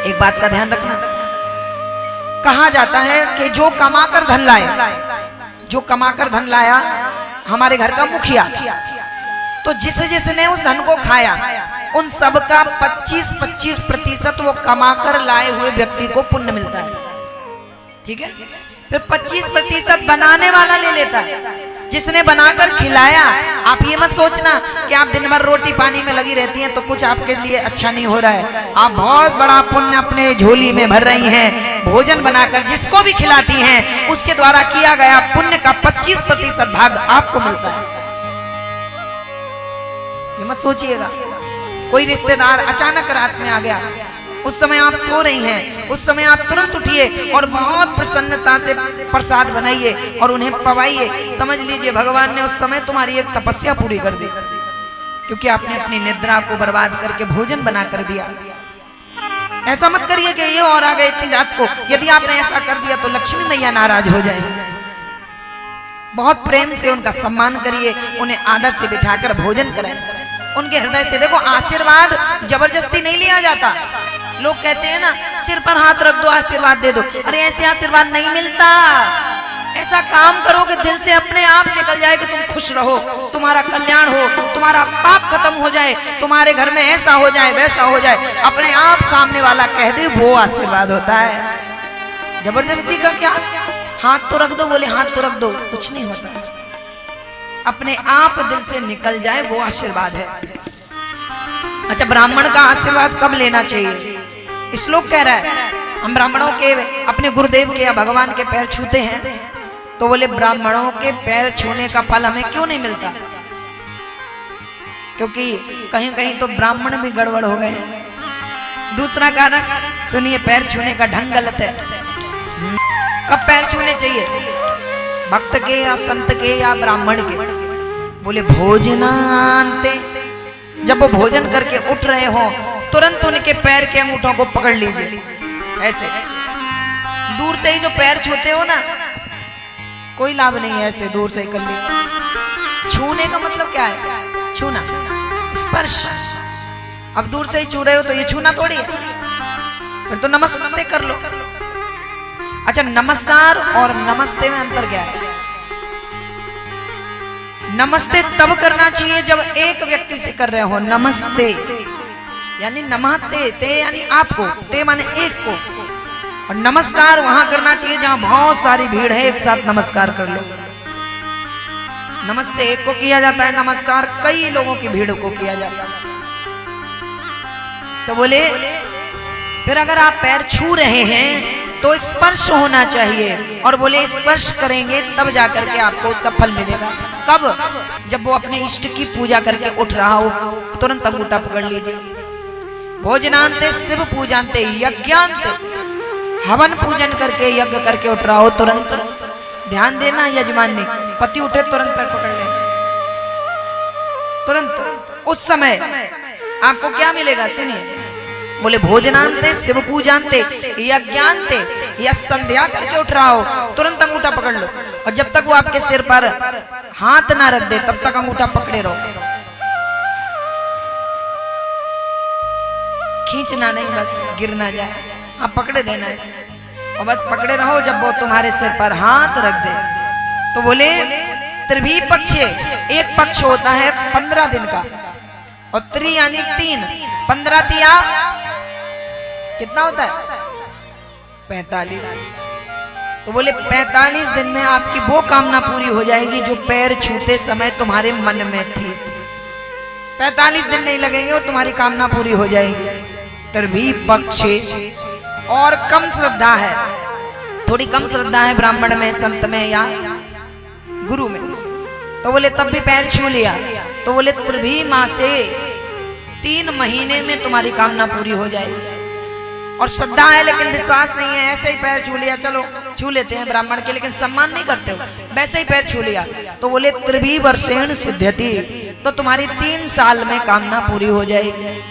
एक बात का ध्यान रखना, कहा जाता है कि जो कमाकर धन लाए, जो कमाकर धन लाया हमारे घर का मुखिया, तो जिसने उस धन को खाया उन सब का 25-25% वो कमाकर लाए हुए व्यक्ति को पुण्य मिलता है। ठीक है, फिर 25% बनाने वाला ले लेता है, जिसने बनाकर खिलाया। आप ये मत सोचना कि आप दिन भर रोटी पानी में लगी रहती हैं तो कुछ आपके लिए अच्छा नहीं हो रहा है। आप बहुत बड़ा पुण्य अपने झोली में भर रही हैं। भोजन बनाकर जिसको भी खिलाती हैं उसके द्वारा किया गया पुण्य का 25% भाग आपको मिलता है। ये मत सोचिएगा कोई रिश्तेदार अचानक रात में आ गया, उस समय आप सो रही हैं, उस समय आप तुरंत उठिए और बहुत प्रसन्नता से प्रसाद बनाइए और उन्हें पवाइए। समझ लीजिए भगवान ने उस समय तुम्हारी एक तपस्या पूरी कर दी, क्योंकि आपने अपनी निद्रा को बर्बाद करके भोजन बना कर दिया। ऐसा मत करिए कि ये और आ गए इतनी रात को। यदि आपने ऐसा कर दिया तो लक्ष्मी मैया नाराज हो जाएंगी। बहुत प्रेम से उनका सम्मान करिए, उन्हें आदर से बिठाकर भोजन कराएं, उनके हृदय से। देखो, आशीर्वाद जबरदस्ती नहीं लिया जाता। लोग कहते हैं ना, सिर पर हाथ रख दो आशीर्वाद दे दो। अरे ऐसे आशीर्वाद नहीं मिलता। ऐसा काम करो कि दिल से अपने आप निकल जाए कि तुम खुश रहो, तुम्हारा कल्याण हो, तुम्हारा पाप खत्म हो जाए, तुम्हारे घर में ऐसा हो जाए वैसा हो जाए, अपने आप सामने वाला कह दे, वो आशीर्वाद होता है। जबरदस्ती का क्या? हाथ तो रख दो, बोले हाथ तो रख दो, कुछ नहीं होता। अपने आप दिल से निकल जाए वो आशीर्वाद है। अच्छा, ब्राह्मण का आशीर्वाद कब लेना चाहिए? श्लोक कह रहा है, हम ब्राह्मणों के अपने गुरुदेव के या भगवान के पैर छूते हैं तो बोले ब्राह्मणों के पैर छूने का फल हमें क्यों नहीं मिलता? क्योंकि कहीं कहीं तो ब्राह्मण भी गड़बड़ हो गए। दूसरा कारण सुनिए, पैर छूने का ढंग गलत है। कब पैर छूने चाहिए? भक्त के या संत के या ब्राह्मण के? बोले भोजनांते, जब वो भोजन करके उठ रहे हो तुरंत उनके पैर के अंगूठों को पकड़ लीजिए। ऐसे दूर से ही जो पैर छूते हो ना, कोई लाभ नहीं है, ऐसे दूर से ही कर लीजिए। छूने का मतलब क्या है? छूना, स्पर्श। अब दूर से ही छू रहे हो तो ये छूना थोड़ी है, फिर तो नमस्ते कर लो। अच्छा, नमस्कार और नमस्ते में अंतर क्या है? नमस्ते तब करना चाहिए जब एक व्यक्ति से कर रहे हो नमस्ते, यानी नमस्ते, ते यानी आपको, ते माने एक को। और नमस्कार वहां करना चाहिए जहां बहुत सारी भीड़ है, एक साथ नमस्कार कर लो। नमस्ते एक को किया जाता है, नमस्कार कई लोगों की भीड़ को किया जाता है। तो बोले फिर अगर आप पैर छू रहे हैं तो स्पर्श होना चाहिए, और बोले स्पर्श करेंगे तब जाकर के आपको उसका फल मिलेगा। कब? जब वो अपने इष्ट की पूजा करके उठ रहा हो, तुरंत अंगूठा पकड़ लीजिए। भोजनांते शिव पूजांते यज्ञांते, हवन पूजन करके यज्ञ करके उठ रहा हो, तुरंत ध्यान देना। यजमान ने पति उठे तुरंत पैर पकड़ ले, तुरंत उस समय आपको क्या मिलेगा? सुनिए, बोले भोजनांते शिव पूजांते यज्ञांते, या संध्या करके उठ रहा हो तुरंत अंगूठा पकड़ लो, और जब तक वो आपके सिर पर हाथ ना रख दे तब तक अंगूठा पकड़े रहो। खींचना नहीं, बस गिर ना जाए, आप पकड़े रहना इसे, और बस पकड़े रहो। जब वो तुम्हारे सिर पर हाथ रख दे तो बोले त्रिभी पक्ष, एक पक्ष होता है 15 दिन का, और त्रि यानी 3, 15 तिया कितना होता है? 45। तो बोले 45 दिन में आपकी वो कामना पूरी हो जाएगी जो पैर छूते समय तुम्हारे मन में थी। 45 दिन नहीं लगेंगे और तुम्हारी कामना पूरी हो जाएगी। त्रिभी पक्ष। और कम श्रद्धा है, थोड़ी कम श्रद्धा है ब्राह्मण में, संत में या गुरु में, तो बोले तब भी पैर छू लिया, तो बोले त्रिभी मासे, 3 महीने में तुम्हारी कामना पूरी हो जाएगी। और श्रद्धा है लेकिन विश्वास नहीं है, ऐसे ही पैर छू लिया, चलो छू लेते हैं ब्राह्मण के, लेकिन सम्मान नहीं करते हो, वैसे ही पैर छू लिया, तो बोले त्रिभी वर्षेण सिद्ध्यति, तो तुम्हारी 3 साल में कामना पूरी हो जाएगी।